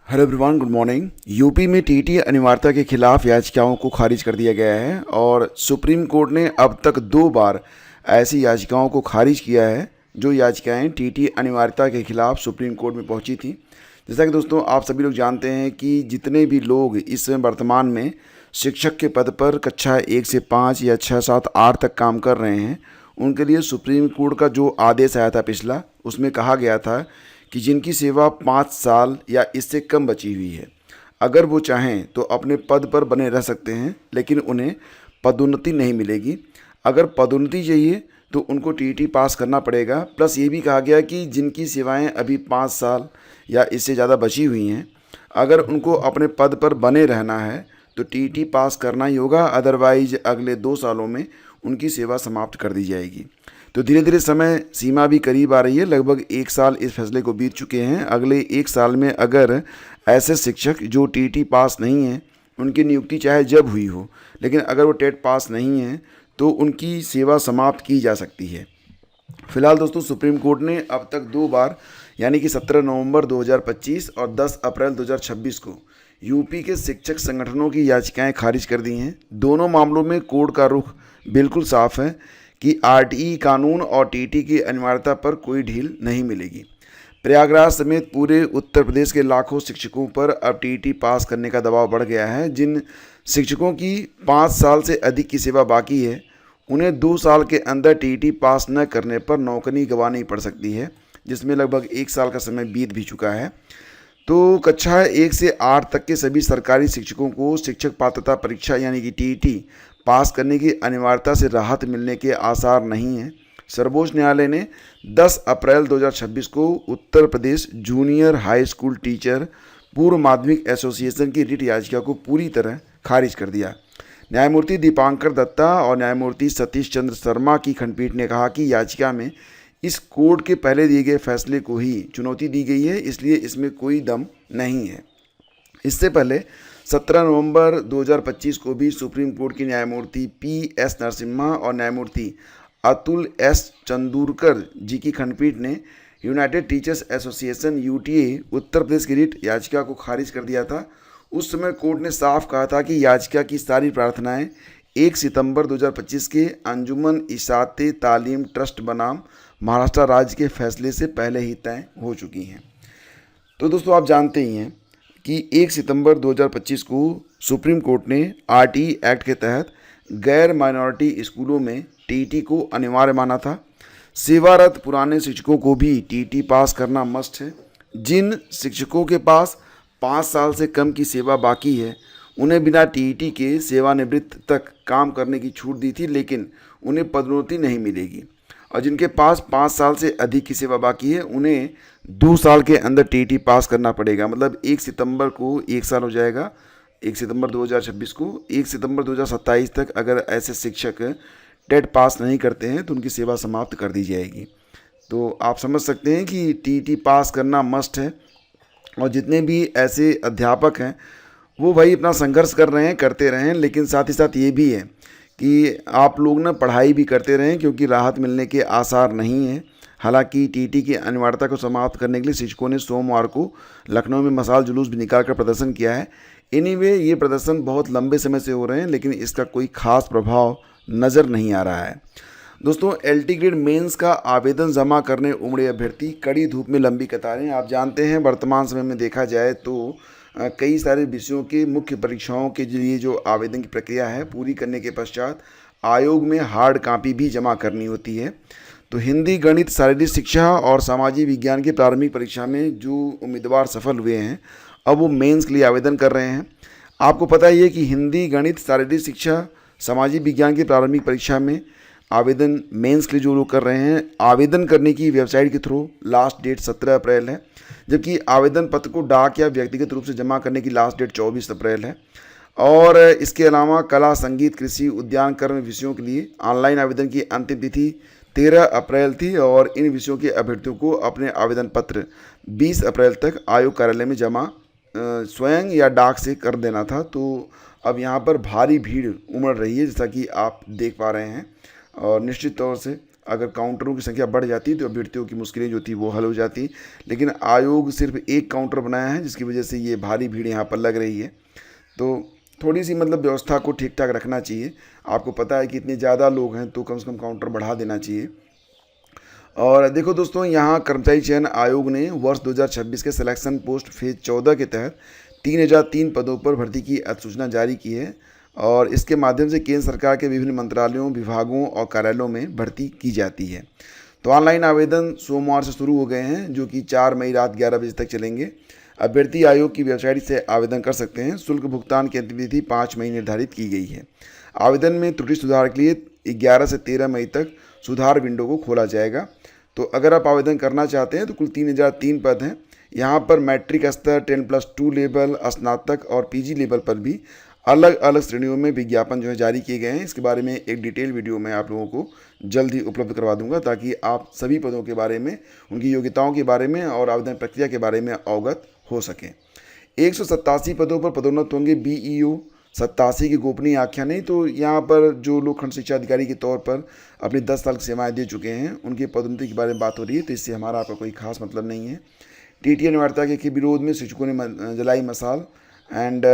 Hello everyone, good morning. UP में TT अनिवार्यता के खिलाफ याचिकाओं को खारिज कर दिया गया है और सुप्रीम कोर्ट ने अब तक 2 बार ऐसी याचिकाओं को खारिज किया है जो याचिकाएं टीटी अनिवार्यता के खिलाफ सुप्रीम कोर्ट में पहुंची थी। जैसा कि दोस्तों आप सभी लोग जानते हैं कि जितने भी लोग इस समय वर्तमान में शिक्षक के पद पर कक्षा 1 से 5 या 6, 7, 8 तक काम कर रहे हैं, उनके लिए सुप्रीम कोर्ट का जो आदेश आया था पिछला, उसमें कहा गया था कि जिनकी सेवा 5 साल या इससे कम बची हुई है, अगर वो चाहें तो अपने पद पर बने रह सकते हैं, लेकिन उन्हें पदोन्नति नहीं मिलेगी। अगर पदोन्नति चाहिए तो उनको टीटी पास करना पड़ेगा। प्लस ये भी कहा गया कि जिनकी सेवाएं अभी 5 साल या इससे ज़्यादा बची हुई हैं, अगर उनको अपने पद पर बने रहना है तो टीटी पास करना ही होगा, अदरवाइज अगले 2 सालों में उनकी सेवा समाप्त कर दी जाएगी। तो धीरे धीरे समय सीमा भी करीब आ रही है, लगभग 1 साल इस फैसले को बीत चुके हैं। अगले 1 साल में अगर ऐसे शिक्षक जो टीटी पास नहीं हैं, उनकी नियुक्ति चाहे जब हुई हो, लेकिन अगर वो टेट पास नहीं हैं तो उनकी सेवा समाप्त की जा सकती है। फिलहाल दोस्तों सुप्रीम कोर्ट ने अब तक 2 बार यानी कि 17 नवंबर 2025 और 10 अप्रैल 2026 को यूपी के शिक्षक संगठनों की याचिकाएं खारिज कर दी हैं। दोनों मामलों में कोर्ट का रुख बिल्कुल साफ है कि आरटीई कानून और टीटी की अनिवार्यता पर कोई ढील नहीं मिलेगी। प्रयागराज समेत पूरे उत्तर प्रदेश के लाखों शिक्षकों पर अब टीटी पास करने का दबाव बढ़ गया है। जिन शिक्षकों की 5 साल से अधिक की सेवा बाकी है, उन्हें 2 साल के अंदर टीटी पास न करने पर नौकरी गंवानी पड़ सकती है, जिसमें लगभग 1 साल का समय बीत भी चुका है। तो कक्षा 1 से 8 तक के सभी सरकारी शिक्षकों को शिक्षक पात्रता परीक्षा यानी कि टीटी पास करने की अनिवार्यता से राहत मिलने के आसार नहीं हैं। सर्वोच्च न्यायालय ने 10 अप्रैल 2026 को Uttar Pradesh junior high school teacher पूर्व माध्यमिक एसोसिएशन की रिट याचिका को पूरी तरह खारिज कर दिया। न्यायमूर्ति दीपांकर दत्ता और न्यायमूर्ति सतीश चंद्र शर्मा की खंडपीठ ने कहा कि याचिका में इस कोर्ट के पहले दिए गए फैसले को ही चुनौती दी गई है, इसलिए इसमें कोई दम नहीं है। इससे पहले 17 नवंबर 2025 को भी सुप्रीम कोर्ट की न्यायमूर्ति पी.एस. नरसिम्हा और न्यायमूर्ति अतुल एस. चंदूरकर जी की खंडपीठ ने United teachers association UTA Uttar Pradesh की रिट याचिका को खारिज कर दिया था। उस समय कोर्ट ने साफ कहा था कि याचिका की सारी प्रार्थनाएं 1 सितंबर 2025 के अंजुमन इशाते तालीम ट्रस्ट बनाम महाराष्ट्र राज्य के फैसले से पहले ही तय हो चुकी हैं। तो दोस्तों आप जानते ही हैं कि 1 सितंबर 2025 को सुप्रीम कोर्ट ने आरटीई एक्ट के तहत गैर माइनॉरिटी स्कूलों में टीटी को अनिवार्य माना था। सेवारत पुराने शिक्षकों को भी टीटी पास करना मस्ट है। जिन शिक्षकों के पास 5 साल से कम की सेवा बाकी है, उन्हें बिना टीटी के सेवानिवृत्त तक काम करने की छूट दी थी, लेकिन उन्हें पदोन्नति नहीं मिलेगी। और जिनके पास 5 साल से अधिक की सेवा बाकी है, उन्हें 2 साल के अंदर टीटी पास करना पड़ेगा। मतलब 1 सितंबर को 1 साल हो जाएगा, 1 सितंबर 2026 को 1 सितंबर 2027 तक अगर ऐसे शिक्षक टेट पास नहीं करते हैं तो उनकी सेवा समाप्त कर दी जाएगी। तो आप समझ सकते हैं कि टीटी पास करना मस्ट है। और जितने भी ऐसे अध्यापक हैं वो भाई अपना संघर्ष कर रहे हैं, करते रहें, लेकिन साथ ही साथ ये भी है कि आप लोग ना पढ़ाई भी करते रहें, क्योंकि राहत मिलने के आसार नहीं हैं। हालांकि टीटी की अनिवार्यता को समाप्त करने के लिए शिक्षकों ने सोमवार को लखनऊ में मशाल जुलूस भी निकालकर प्रदर्शन किया है। एनीवे ये प्रदर्शन बहुत लंबे समय से हो रहे हैं, लेकिन इसका कोई खास प्रभाव नज़र नहीं आ रहा है। दोस्तों एलटी ग्रेड मेंस का आवेदन जमा करने उमड़े अभ्यर्थी, कड़ी धूप में लंबी कतारें। आप जानते हैं वर्तमान समय में देखा जाए तो कई सारे विषयों के मुख्य परीक्षाओं के लिए जो आवेदन की प्रक्रिया है पूरी करने के पश्चात आयोग में हार्ड कॉपी भी जमा करनी होती है। तो हिंदी, गणित, शारीरिक शिक्षा और सामाजिक विज्ञान की प्रारंभिक परीक्षा में जो उम्मीदवार सफल हुए हैं, अब वो मेंस के लिए आवेदन कर रहे हैं। आपको पता ही है कि हिंदी, गणित, शारीरिक शिक्षा, सामाजिक विज्ञान की प्रारंभिक परीक्षा में आवेदन मेंस के लिए जो लोग कर रहे हैं, आवेदन करने की वेबसाइट के थ्रू लास्ट डेट 17 अप्रैल है, जबकि आवेदन पत्र को डाक या व्यक्तिगत रूप से जमा करने की लास्ट डेट 24 अप्रैल है। और इसके अलावा कला, संगीत, कृषि, उद्यान, कर्म विषयों के लिए ऑनलाइन आवेदन की अंतिम तिथि 13 अप्रैल थी और इन विषयों के अभ्यर्थियों को अपने आवेदन पत्र 20 अप्रैल तक आयोग कार्यालय में जमा स्वयं या डाक से कर देना था। तो अब यहाँ पर भारी भीड़ उमड़ रही है, जैसा कि आप देख पा रहे हैं। और निश्चित तौर से अगर काउंटरों की संख्या बढ़ जाती तो अभ्यर्थियों की मुश्किलें जो थी वो हल हो जाती। लेकिन आयोग सिर्फ एक काउंटर बनाया है, जिसकी वजह से ये भारी भीड़ यहाँ पर लग रही है। तो थोड़ी सी मतलब व्यवस्था को ठीक ठाक रखना चाहिए। आपको पता है कि इतने ज़्यादा लोग हैं तो कम से कम काउंटर बढ़ा देना चाहिए। और देखो दोस्तों, यहाँ कर्मचारी चयन आयोग ने वर्ष 2026 के सिलेक्शन पोस्ट फेज 14 के तहत 3003 पदों पर भर्ती की अधिसूचना जारी की है और इसके माध्यम से केंद्र सरकार के विभिन्न मंत्रालयों, विभागों और कार्यालयों में भर्ती की जाती है। तो ऑनलाइन आवेदन सोमवार से शुरू हो गए हैं, जो कि 4 मई रात 11 बजे तक चलेंगे। अभ्यर्थी आयोग की वेबसाइट से आवेदन कर सकते हैं। शुल्क भुगतान की अंतिम तिथि 5 मई निर्धारित की गई है। आवेदन में त्रुटि सुधार के लिए 11 से 13 मई तक सुधार विंडो को खोला जाएगा। तो अगर आप आवेदन करना चाहते हैं तो कुल 3003 पद हैं। यहाँ पर मैट्रिक स्तर, 10+2 लेवल, स्नातक और पीजी लेवल पर भी अलग अलग श्रेणियों में विज्ञापन जो है जारी किए गए हैं। इसके बारे में एक डिटेल वीडियो मैं आप लोगों को जल्द ही उपलब्ध करवा दूंगा, ताकि आप सभी पदों के बारे में, उनकी योग्यताओं के बारे में और आवेदन प्रक्रिया के बारे में अवगत हो सकें। 187 पदों पर पदोन्नत होंगे BEO, 87 की गोपनीय आख्या नहीं। तो यहाँ पर जो लोग खंड शिक्षा अधिकारी के तौर पर अपनी 10 साल की सेवाएं दे चुके हैं, उनकी पदोन्नति के बारे में बात हो रही है। तो इससे हमारा आपका कोई खास मतलब नहीं है। TT अनिवार्यता के विरोध में शिक्षकों ने जलाई मशाल। एंड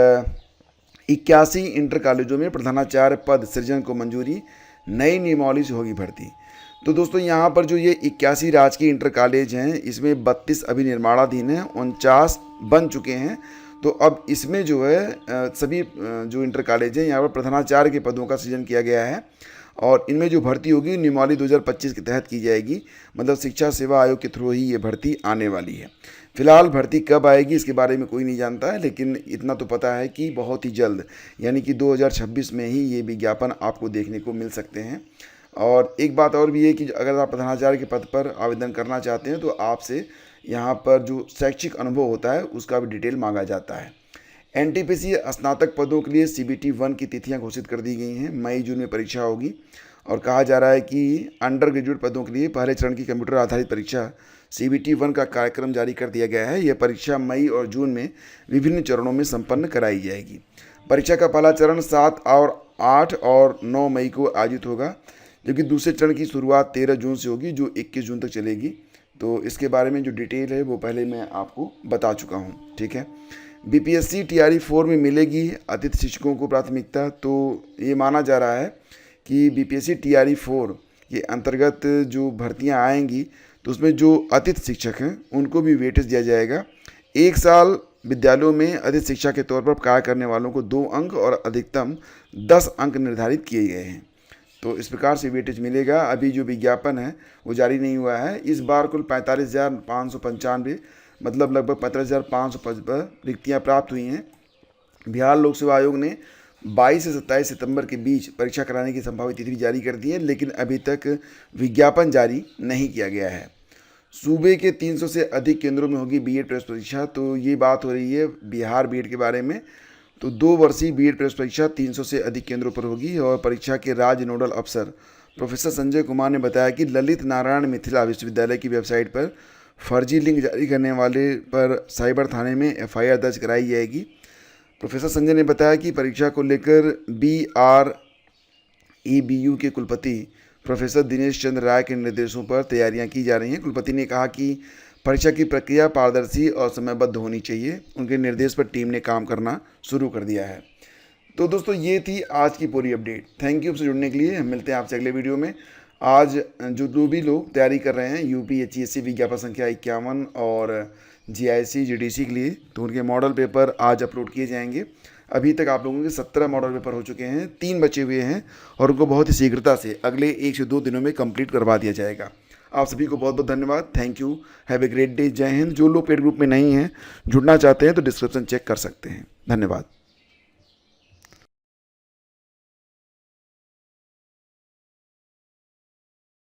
81 इंटर कॉलेजों में प्रधानाचार्य पद सृजन को मंजूरी, नई नियमावली से होगी भर्ती। तो दोस्तों, यहाँ पर जो ये 81 राजकीय इंटर कॉलेज हैं, इसमें 32 अभी निर्माणाधीन हैं, 49 बन चुके हैं। तो अब इसमें जो है सभी जो इंटर कॉलेज हैं, यहाँ पर प्रधानाचार्य के पदों का सृजन किया गया है और इनमें जो भर्ती होगी नियमावली 2025 के तहत की जाएगी। मतलब शिक्षा सेवा आयोग के थ्रू ही ये भर्ती आने वाली है। फिलहाल भर्ती कब आएगी इसके बारे में कोई नहीं जानता है, लेकिन इतना तो पता है कि बहुत ही जल्द, यानी कि 2026 में ही ये विज्ञापन आपको देखने को मिल सकते हैं। और एक बात और भी है कि अगर आप प्रधानाचार्य के पद पर आवेदन करना चाहते हैं तो आपसे यहाँ पर जो शैक्षिक अनुभव होता है उसका भी डिटेल मांगा जाता है। NTPC स्नातक पदों के लिए CBT 1 की तिथियां घोषित कर दी गई हैं। मई जून में परीक्षा होगी और कहा जा रहा है कि अंडर ग्रेजुएट पदों के लिए पहले चरण की कंप्यूटर आधारित परीक्षा CBT 1 का कार्यक्रम जारी कर दिया गया है। यह परीक्षा मई और जून में विभिन्न चरणों में संपन्न कराई जाएगी। परीक्षा का पहला चरण 7 और 8 और 9 मई को आयोजित होगा, जबकि दूसरे चरण की शुरुआत 13 जून से होगी, जो 21 जून तक चलेगी। तो इसके बारे में जो डिटेल है वो पहले मैं आपको बता चुका हूँ, ठीक है। BPSC TRE 4 में मिलेगी अतिथि शिक्षकों को प्राथमिकता। तो ये माना जा रहा है कि BPSC TRE 4 के अंतर्गत जो भर्तियां आएंगी तो उसमें जो अतिथि शिक्षक हैं उनको भी वेटेज दिया जाएगा। 1 साल विद्यालयों में अतिथि शिक्षा के तौर पर कार्य करने वालों को 2 अंक और अधिकतम 10 अंक निर्धारित किए गए हैं। तो इस प्रकार से वेटेज मिलेगा। अभी जो विज्ञापन है वो जारी नहीं हुआ है। इस बार कुल 45,595 मतलब लगभग 15,555 रिक्तियाँ प्राप्त हुई हैं। बिहार लोक सेवा आयोग ने 22 से 27 सितंबर के बीच परीक्षा कराने की संभावित तिथि जारी कर दी है, लेकिन अभी तक विज्ञापन जारी नहीं किया गया है। सूबे के 300 से अधिक केंद्रों में होगी BEd प्रवेश परीक्षा। तो ये बात हो रही है बिहार BEd के बारे में। तो 2 वर्षीय BEd प्रवेश परीक्षा 300 से अधिक केंद्रों पर होगी और परीक्षा के राज्य नोडल अफसर प्रोफेसर संजय कुमार ने बताया कि ललित नारायण मिथिला विश्वविद्यालय की वेबसाइट पर फर्जी लिंक जारी करने वाले पर साइबर थाने में FIR दर्ज कराई जाएगी। प्रोफेसर संजय ने बताया कि परीक्षा को लेकर BREBU के कुलपति प्रोफेसर दिनेश चंद्र राय के निर्देशों पर तैयारियां की जा रही हैं। कुलपति ने कहा कि परीक्षा की प्रक्रिया पारदर्शी और समयबद्ध होनी चाहिए। उनके निर्देश पर टीम ने काम करना शुरू कर दिया है। तो दोस्तों, ये थी आज की पूरी अपडेट। थैंक यू आपसे जुड़ने के लिए। हम मिलते हैं आपसे अगले वीडियो में। आज जो भी लोग तैयारी कर रहे हैं UP HESC विज्ञापन संख्या 51 और GIC GDC के लिए, तो उनके मॉडल पेपर आज अपलोड किए जाएंगे। अभी तक आप लोगों के 17 मॉडल पेपर हो चुके हैं, 3 बचे हुए हैं और उनको बहुत ही शीघ्रता से अगले 1 से 2 दिनों में कंप्लीट करवा दिया जाएगा। आप सभी को बहुत बहुत धन्यवाद। Thank you. Have a great day. जय हिंद। जो लोग पेड ग्रुप में नहीं हैं, जुड़ना चाहते हैं तो डिस्क्रिप्शन चेक कर सकते हैं। धन्यवाद।